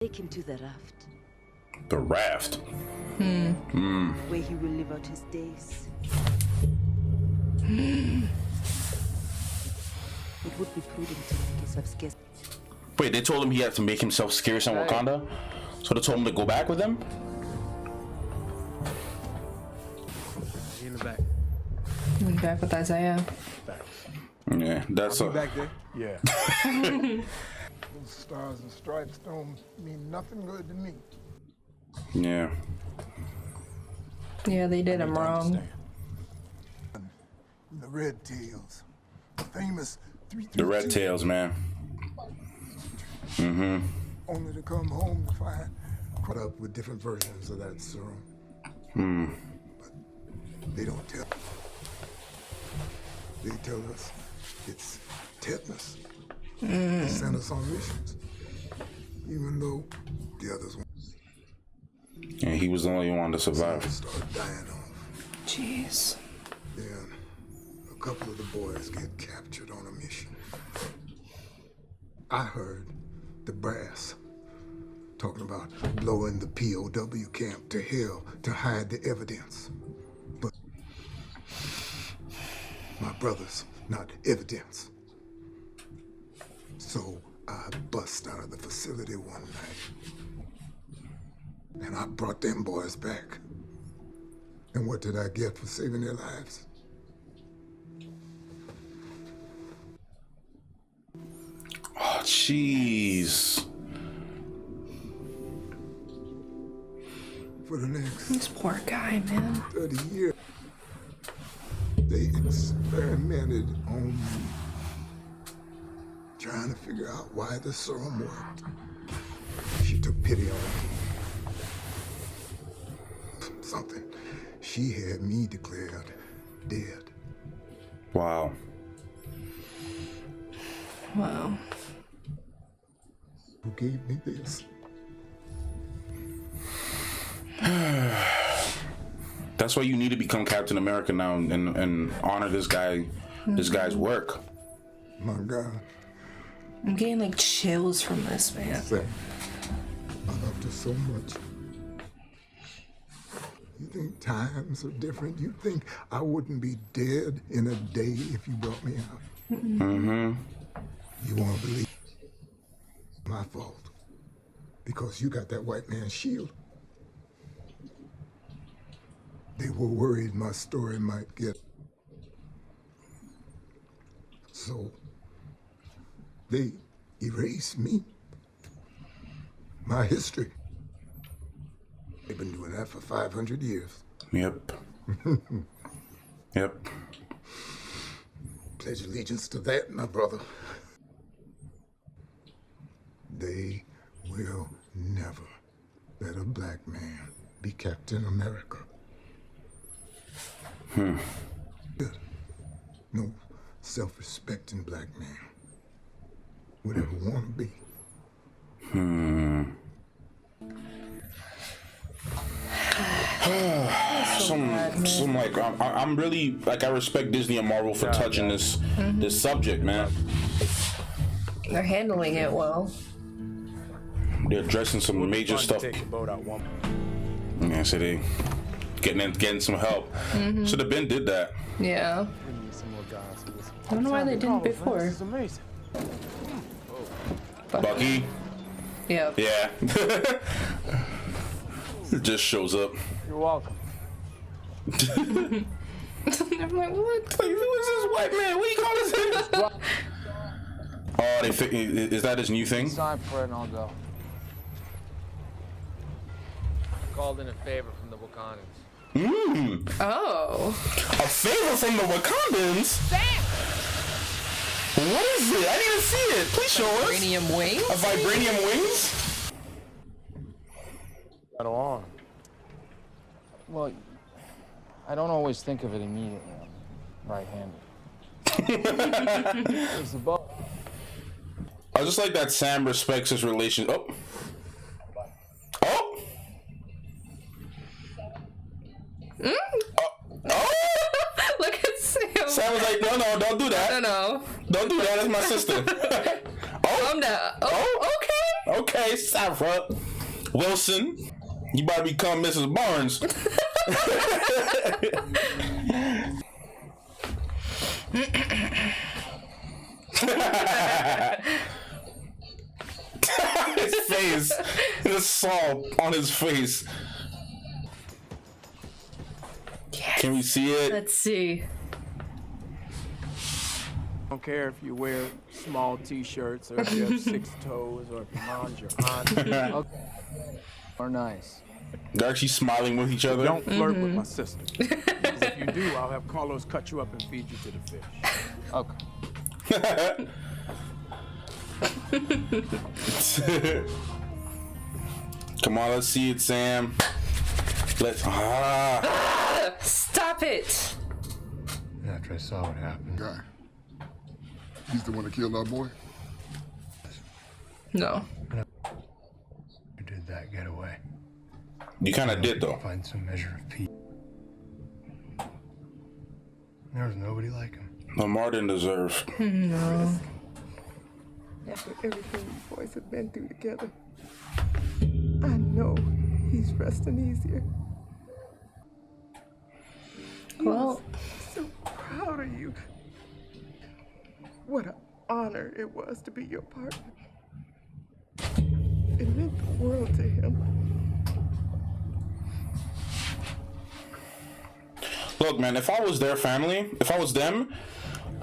Take him to the raft. The raft. Where he will live out his days. It would be prudent to make yourself scarce. Wait, they told him he had to make himself scarce in Wakanda? So they told him to go back with them? In the back. We back with Isaiah. Yeah, that's I'll be back there. Yeah. Those stars and stripes don't mean nothing good to me. yeah. Yeah, they did him wrong. The Red Tails. Famous 332. The Red Tails, man. Only to come home to find caught up with different versions of that serum. But they don't tell. They tell us it's tetanus. They send us on missions. Even though the others And he was the only one to survive. start dying off. Jeez. Then a couple of the boys get captured on a mission. I heard the brass talking about blowing the POW camp to hell to hide the evidence. But my brother's not evidence. So I bust out of the facility one night. And I brought them boys back. And what did I get for saving their lives? Oh, jeez. For the next This poor guy, man. 30 years, they experimented on me, trying to figure out why the serum worked. She took pity on me. Something. She had me declared dead. Wow. Wow. Who gave me this? That's why you need to become Captain America now and honor this guy's work. My God. I'm getting like chills from this, man. Say, I loved her so much. You think times are different? You think I wouldn't be dead in a day if you brought me out? You won't believe my fault because you got that white man's shield. They were worried my story might get. So they erased me, my history. They've been doing that for 500 years. Yep. Yep. Pledge allegiance to that, my brother. They will never let a black man be Captain America. Good. No self-respecting black man would ever want to be. Some like I'm really like I respect Disney and Marvel for touching this subject, man. They're handling it well. They're addressing some major stuff. Take the boat out one. Yeah, so they getting some help. Should have been did that. Yeah. We need some more guys. I don't know why they didn't before. This is amazing. Bucky. Yeah. Yeah. It just shows up. You're welcome. I'm like, what? Like, who is this white man? What do you call this? Oh, is that his new thing? Sign for it and I'll go. Called in a favor from the Wakandans. Oh. A favor from the Wakandans? Sam! What is it? I didn't even see it. Please show us. Vibranium wings? A vibranium wings? Right along. Well, I don't always think of it immediately. I'm right-handed. There's the boat. I just like that Sam respects his relation. Oh. Oh. Oh. Look at Sam. Sam was like, no, don't do that. No. Don't do that. That's my sister. Oh. Calm down. Oh, okay. Okay, Sarah Wilson, you about to become Mrs. Barnes. His face, the salt on his face. Yes. Can we see it? Let's see. I don't care if you wear small t-shirts or if you have 6 toes or if your mom's your aunt. Okay. Or nice. They're actually smiling with each other. Don't flirt with my sister. 'Cause if you do, I'll have Carlos cut you up and feed you to the fish. Okay. Come on, let's see it, Sam. Let's. Stop it. After I saw what happened. Guy. He's the one that killed our boy? No. Who did that get away? You kind of did, though. Find some measure of peace. There was nobody like him. Lamar didn't deserve. No. After everything you boys have been through together, I know he's resting easier. Well, So proud of you. What an honor it was to be your partner. It meant the world to him. Look, man, if I was their family, if I was them,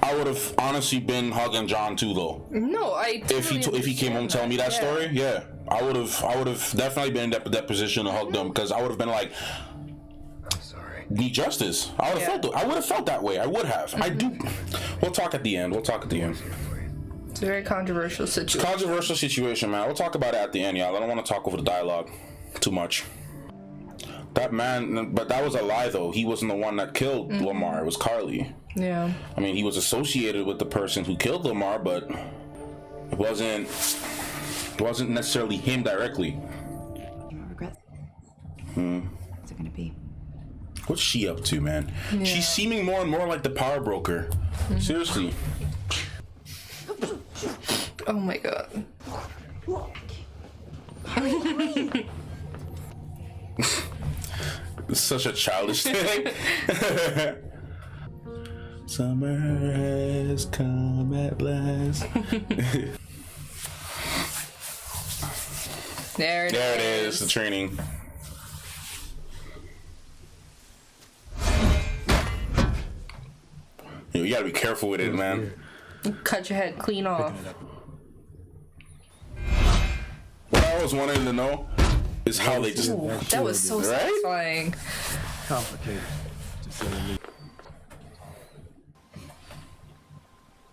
I would have honestly been hugging John too, though. no, I. If he came home telling me that story, yeah, I would have definitely been in that position to hug them, because I would have been like, I'm sorry. need justice. I would have felt that way. I would have. I do. We'll talk at the end. It's It's a very controversial situation. controversial situation, man. We'll talk about it at the end, y'all. I don't want to talk over the dialogue too much. That man, but that was a lie, though. He wasn't the one that killed Lamar. It was Carly. Yeah. I mean, he was associated with the person who killed Lamar, but it wasn't necessarily him directly. You regret? What's it gonna be? What's she up to, man? Yeah. She's seeming more and more like the power broker. Seriously. Oh my god. It's such a childish thing. Summer has come at last. There it is. The training. You gotta be careful with it, man. Cut your head clean off. What I was wanting to know is how they just. Ooh, that was so Right? satisfying. Complicated, to say the least.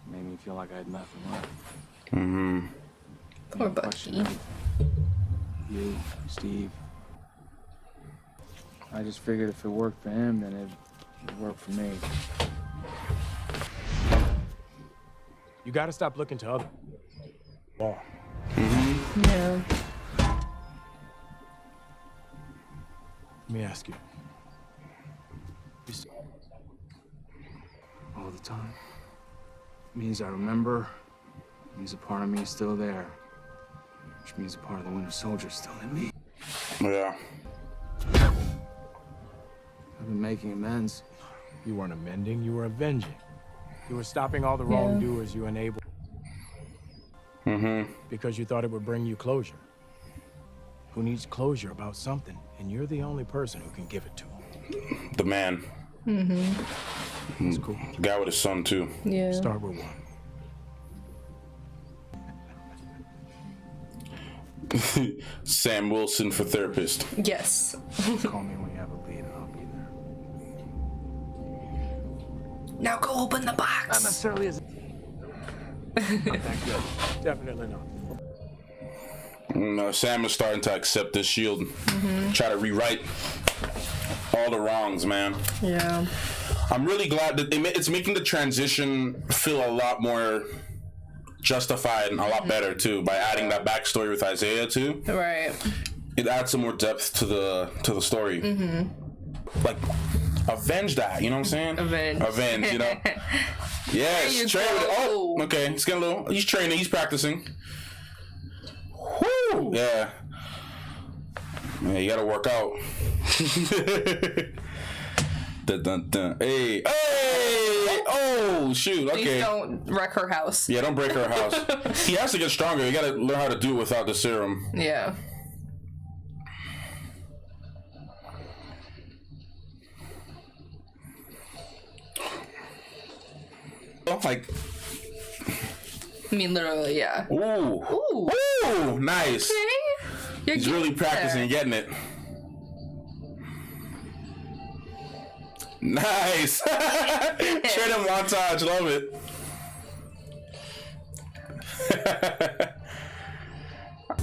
Made me feel like I had nothing left. Poor Bucky. You, Steve. I just figured if it worked for him, then it'd work for me. You gotta stop looking to other. Oh. Yeah. Let me ask you. All the time. Means I remember. Means a part of me is still there. Which means a part of the Winter Soldier's still in me. Yeah. I've been making amends. You weren't amending, you were avenging. You were stopping all the wrongdoers you enabled. Because you thought it would bring you closure. Who needs closure about something, and you're the only person who can give it to him. The man. It's cool. The guy with his son, too. Yeah. Start with one. Sam Wilson for therapist. Yes. Call me when you have a lead, and I'll be there. Now go open the Not box. necessarily as. Not that good. Definitely not. Sam is starting to accept this shield. Try to rewrite all the wrongs, man. Yeah. I'm really glad that it's making the transition feel a lot more justified and a lot better, too, by adding that backstory with Isaiah, too. Right. It adds some more depth to the story. Like, avenge that, you know what I'm saying? Avenge, you know? Yes, you train with it. go. Oh, okay. He's getting a little. He's training. He's practicing. Woo! Yeah. Yeah, you gotta work out. Dun, dun, dun. Hey, hey! Oh, shoot. Okay. Please don't wreck her house. Yeah, don't break her house. He has to get stronger. You gotta learn how to do it without the serum. Yeah. Like, I mean, literally, yeah. ooh. Ooh. Ooh, nice. Okay. You're He's really practicing, there. getting it. Nice. Straight up montage, love it.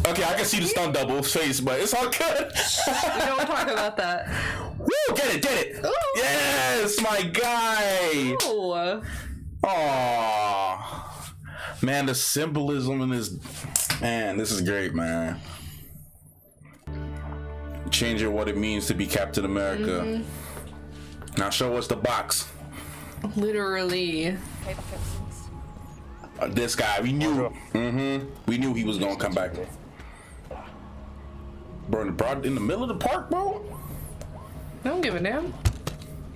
Okay, I can see the stunt double face, but it's all good. We don't talk about that. Woo, get it. Ooh. Yes, my guy. Ooh. Aww. Man, the symbolism in this, man, this is great, man. Changing what it means to be Captain America. Now show us the box. Literally. This guy, we knew. We knew he was gonna come back. Bro, in the middle of the park, bro. I don't give a damn.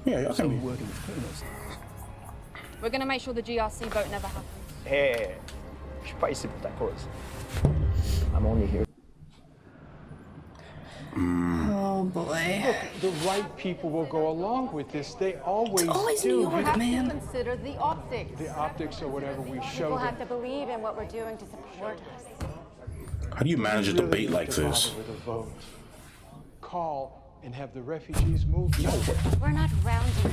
Yeah, y'all can be. We're gonna make sure the GRC vote never happens. Hey, je suis pas ici pour ta cause. I'm only here. Oh boy. The right people will go along with this. They always Always do. New You York, have man. to consider the optics. The optics or whatever we show People them. have to believe in what we're doing to support us. How do you manage a Really debate need like to this? bother with a vote. Call and have the refugees moved. We're not rounding them.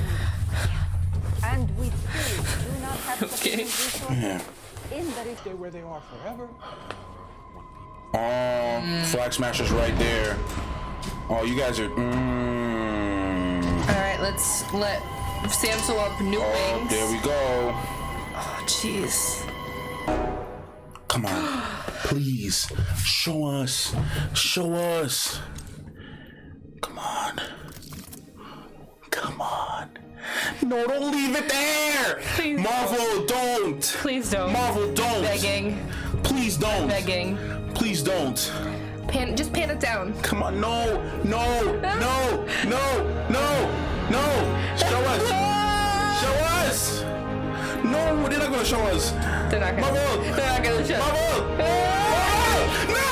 And we still do not have sufficient resources in the Stay where they are forever. Flag smashers right there. Oh, you guys are. Alright, let's let Sam sew up new wings. There we go. Oh, jeez. Come on, please show us. Show us. Come on. Come on. No, don't leave it there. Please Marvel, don't. Please don't. Marvel, don't. Begging. Please don't. Begging. Please don't. Just pan it down. Come on, no. Show us. Show us. No, they're not gonna show us. They're not gonna. Marvel. They're not gonna show. Marvel. No!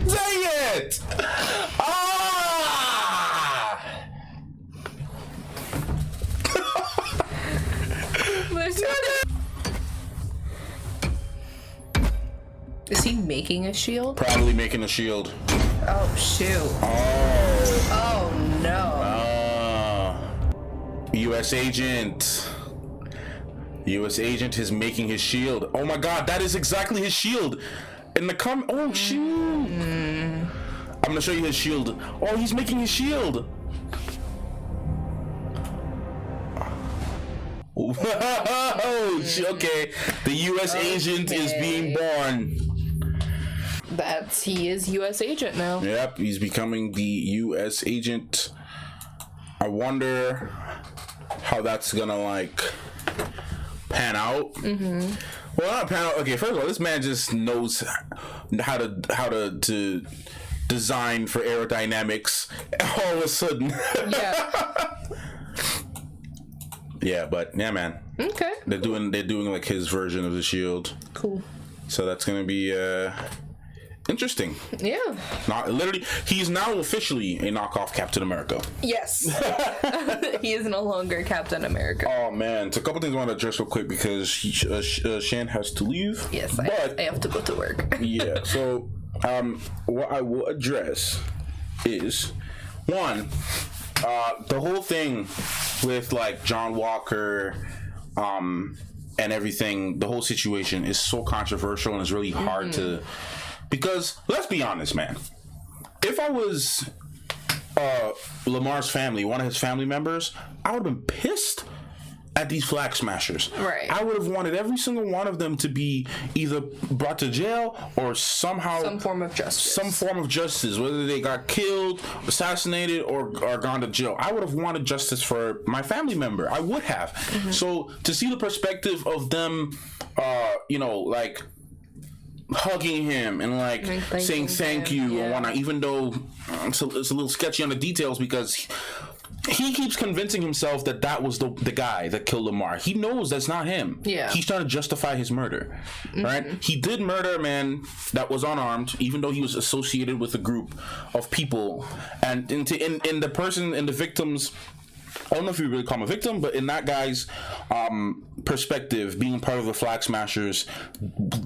Dang it! Is he making a shield? Probably making a shield. Oh shoot. Oh no. U.S. agent. U.S. agent is making his shield. Oh my god, that is exactly his shield. In the oh shoot. I'm gonna show you his shield. Oh, he's making his shield. Oh, okay. The U.S. agent is being born. He is U.S. agent now. Yep, he's becoming the U.S. agent. I wonder how that's gonna like pan out. Well, not pan out. Okay, first of all, this man just knows how to design for aerodynamics. All of a sudden, Yeah. yeah, but yeah, man, Okay. they're doing like his version of the shield. Cool. So that's gonna be interesting. Yeah. Not literally, he's now officially a knockoff Captain America. Yes. He is no longer Captain America. Oh man, so a couple things I want to address real quick because Shan has to leave. Yes, but I have to go to work. yeah. So what I will address is one, the whole thing with like John Walker, and everything. The whole situation is so controversial and it's really hard to. Because let's be honest, man. If I was Lamar's family, one of his family members, I would have been pissed at these flag smashers. Right. I would have wanted every single one of them to be either brought to jail or somehow Some form of justice. whether they got killed, assassinated, or gone to jail. I would have wanted justice for my family member. I would have. So to see the perspective of them, hugging him and like saying thank you and whatnot, even though it's a little sketchy on the details because he keeps convincing himself that that was the guy that killed Lamar. He knows that's not him. Yeah. He's trying to justify his murder, right? He did murder a man that was unarmed, even though he was associated with a group of people. And in the victim's, I don't know if you really call him a victim, but in that guy's perspective, being part of the Flag Smashers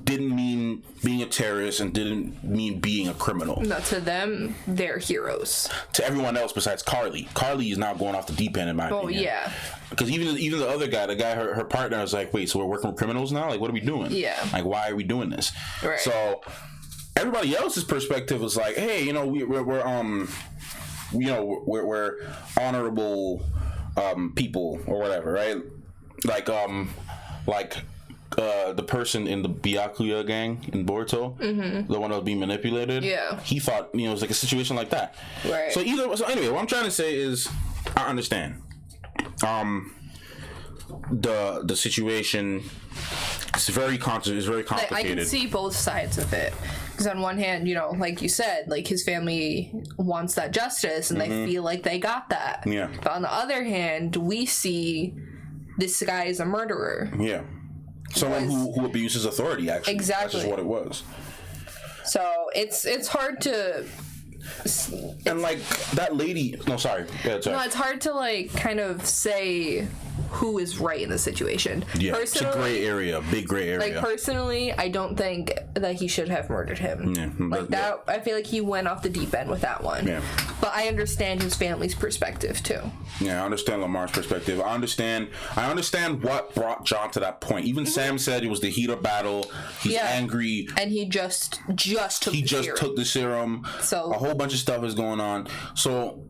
didn't mean being a terrorist and didn't mean being a criminal. No, to them, they're heroes. To everyone else besides Carly. Carly is now going off the deep end in my opinion. Oh, yeah. Because even the other guy, her partner was like, wait, so we're working with criminals now? Like, what are we doing? Yeah. Like, why are we doing this? Right. So, everybody else's perspective was like, hey, you know, we're honorable people or whatever, right? Like the person in the Byakuya gang in Boruto, the one that was being manipulated. Yeah, he thought it was like a situation like that. Right. So anyway, what I'm trying to say is, I understand. The situation is very complicated. I can see both sides of it. Because on one hand, like you said, like his family wants that justice and they feel like they got that. Yeah. But on the other hand, we see this guy is a murderer. Yeah. Someone who abuses authority, actually. Exactly. That's just what it was. So it's hard to... And like that lady... No, sorry. Yeah, sorry. No, it's hard to like kind of say who is right in the situation. Yeah, it's a gray area, big gray area. Like personally, I don't think that he should have murdered him. Yeah, like that, I feel like he went off the deep end with that one. Yeah. But I understand his family's perspective too. Yeah, I understand Lamar's perspective. I understand what brought John to that point. Even Sam said it was the heat of battle. He's angry, and he just took the serum. So a whole bunch of stuff is going on. So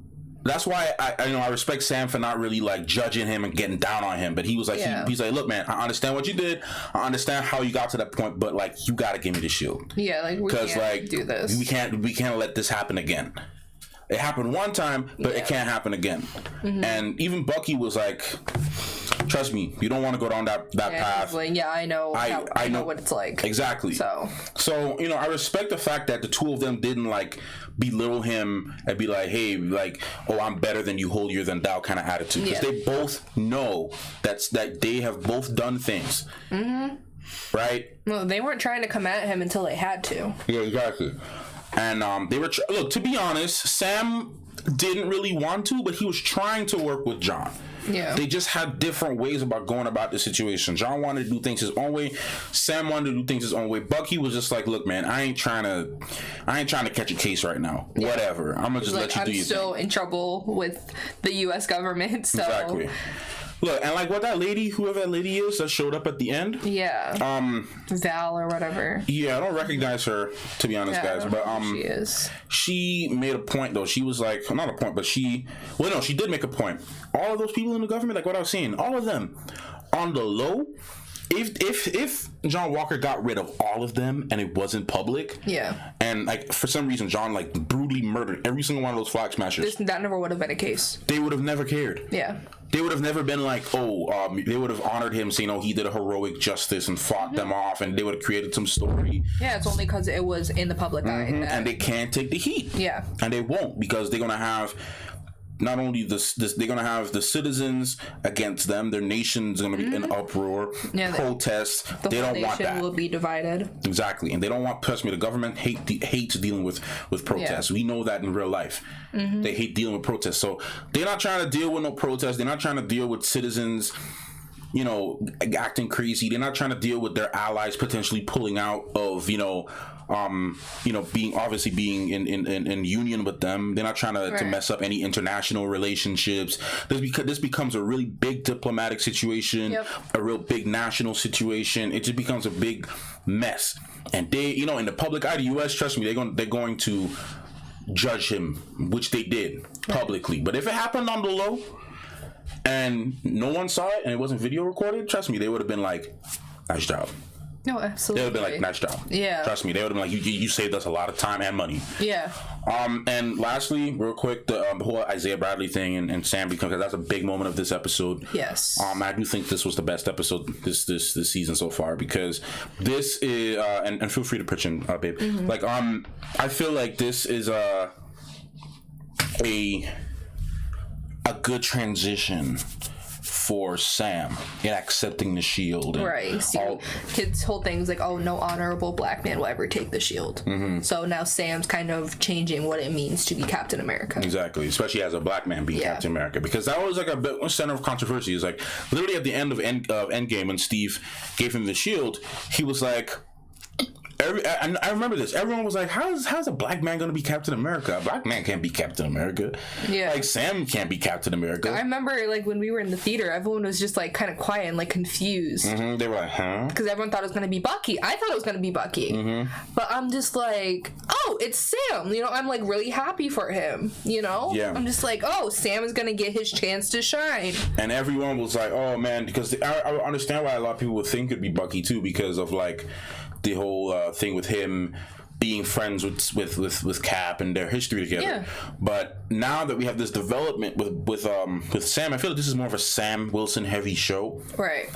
that's why I respect Sam for not really like judging him and getting down on him. But he was like, he's like, look, man, I understand what you did. I understand how you got to that point, but like, you got to give me the shield. Yeah, like we can't do this. We can't let this happen again. It happened one time, but it can't happen again. And even Bucky was like, trust me, you don't want to go down that path. Like, I know. I know what it's like. Exactly. So I respect the fact that the two of them didn't like belittle him and be like, hey, like, oh, I'm better than you, holier than thou kind of attitude. Because they both know that they have both done things. Right? Well, they weren't trying to come at him until they had to. Yeah, exactly. And they were look, to be honest, Sam didn't really want to, but he was trying to work with John. Yeah. They just had different ways about going about the situation. John wanted to do things his own way. Sam wanted to do things his own way. Bucky was just like, look, man, I ain't trying to catch a case right now. Yeah. Whatever. I'm gonna just let you do your thing. I'm still in trouble with the US government, so exactly. Look, and like what that lady, whoever that lady is that showed up at the end. Yeah. Val or whatever. Yeah, I don't recognize her, to be honest, guys. But she is. She made a point though. She was like, not a point, but she did make a point. All of those people in the government, like what I was saying, all of them on the low. If John Walker got rid of all of them and it wasn't public, and like for some reason John like brutally murdered every single one of those Flag Smashers, that never would have been a case. They would have never cared. Yeah. They would have never been like, they would have honored him, saying, he did a heroic justice and fought them off, and they would have created some story. Yeah, it's only because it was in the public eye. And they can't take the heat. Yeah. And they won't, because they're going to have not only they're going to have the citizens against them, their nation's going to be in uproar, protests. They don't want that. The will be divided. Exactly. And they don't want, trust me, the government hates dealing with protests. We know that in real life. They hate dealing with protests. So they're not trying to deal with no protests. They're not trying to deal with citizens, acting crazy. They're not trying to deal with their allies potentially pulling out of, being in union with them. They're not trying to mess up any international relationships. This becomes a really big diplomatic situation, a real big national situation. It just becomes a big mess. And they, in the public eye, the U.S., trust me, they're going to judge him, which they did publicly. But if it happened on the low and no one saw it and it wasn't video recorded, trust me, they would have been like, nice job. No, absolutely. They would have been like, nice job. Yeah. Trust me, they would have been like, you saved us a lot of time and money. Yeah. And lastly, real quick, the whole Isaiah Bradley thing and Sam, because that's a big moment of this episode. Yes. I do think this was the best episode this season so far, because this is and feel free to pitch in, babe. Mm-hmm. Like I feel like this is a good transition for Sam in accepting the shield. Right. See, his whole thing's like, oh, no honorable black man will ever take the shield. Mm-hmm. So now Sam's kind of changing what it means to be Captain America. Exactly, especially as a black man being Captain America, because that was like a bit center of controversy. Is like literally at the end of Endgame, when Steve gave him the shield, he was like, I remember this. Everyone was like, how's a black man going to be Captain America? A black man can't be Captain America. Yeah. Like, Sam can't be Captain America. I remember, like, when we were in the theater, everyone was just, like, kind of quiet and, like, confused. Mm-hmm. They were like, huh? Because everyone thought it was going to be Bucky. I thought it was going to be Bucky. Mm-hmm. But I'm just like, oh, it's Sam. You know, I'm, like, really happy for him. You know? Yeah. I'm just like, oh, Sam is going to get his chance to shine. And everyone was like, oh, man, because I understand why a lot of people would think it'd be Bucky, too, because of, like, the whole thing with him being friends with Cap and their history together. Yeah. But now that we have this development with Sam, I feel like this is more of a Sam Wilson heavy show. Right.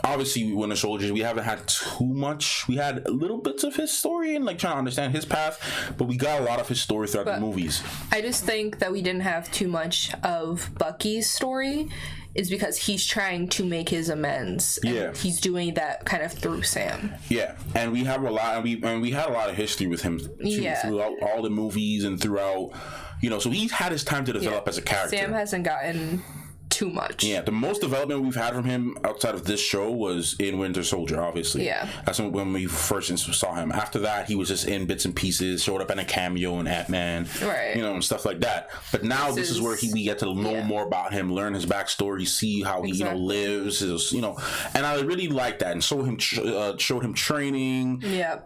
Obviously, Winter Soldier, we haven't had too much. We had little bits of his story and like trying to understand his path, but we got a lot of his story throughout the movies. I just think that we didn't have too much of Bucky's story is because he's trying to make his amends. And he's doing that kind of through Sam. Yeah, and we have a lot, and we had a lot of history with him throughout all the movies and throughout, you know. So he's had his time to develop as a character. Sam hasn't gotten too much. Yeah, the most development we've had from him outside of this show was in Winter Soldier, obviously. Yeah. That's when we first saw him. After that, he was just in bits and pieces, showed up in a cameo in Ant-Man, right? You know, and stuff like that. But now this is where we get to know more about him, learn his backstory, see how he, you know, lives, you know. And I really like that, and showed him training,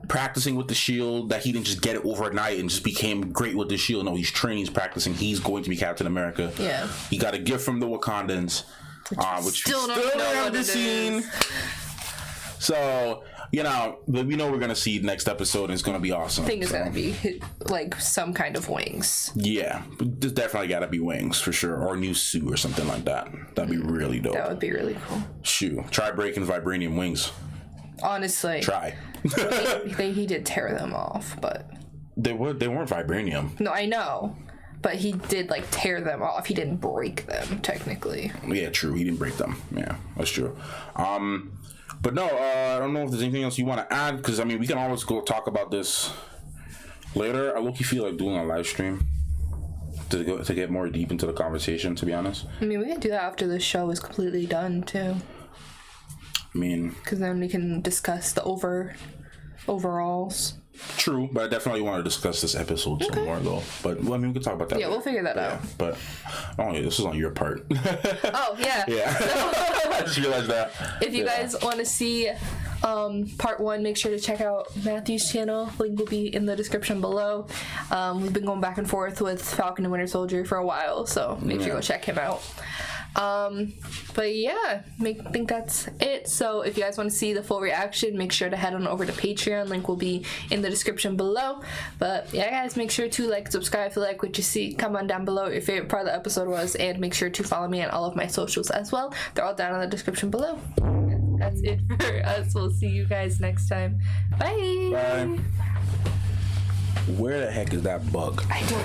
practicing with the shield, that he didn't just get it overnight and just became great with the shield. No, he's training, he's practicing, he's going to be Captain America. Yeah. He got a gift from the Wakandans, which we still haven't seen. So, you know, but we know we're gonna see next episode, and it's gonna be awesome. I think it's gonna be like some kind of wings. Yeah, there's definitely gotta be wings for sure, or a new suit or something like that. That'd be really dope. That would be really cool. Shoot, try breaking vibranium wings. Honestly, try. He did tear them off, but they weren't vibranium. No, I know. But he did, like, tear them off. He didn't break them, technically. Yeah, true. He didn't break them. Yeah, that's true. But no, I don't know if there's anything else you want to add, because, I mean, we can always go talk about this later. I look-y feel like doing a live stream to get more deep into the conversation, to be honest. I mean, we can do that after the show is completely done, too. I mean... Because then we can discuss the overalls. True, but I definitely want to discuss this episode some more, though. But, well, I mean, we can talk about that later. We'll figure that out. But, this is on your part. Oh, yeah. Yeah. I just realized that. If you guys want to see part 1, make sure to check out Matthew's channel. Link will be in the description below. We've been going back and forth with Falcon and Winter Soldier for a while, so make sure you go check him out. But yeah, I think that's it. So if you guys want to see the full reaction, make sure to head on over to Patreon. Link will be in the description below. But yeah, guys, make sure to like, subscribe if you like what you see. Comment down below what your favorite part of the episode was, and make sure to follow me on all of my socials as well. They're all down in the description below. That's it for us. We'll see you guys next time. Bye. Bye. Where the heck is that bug? I don't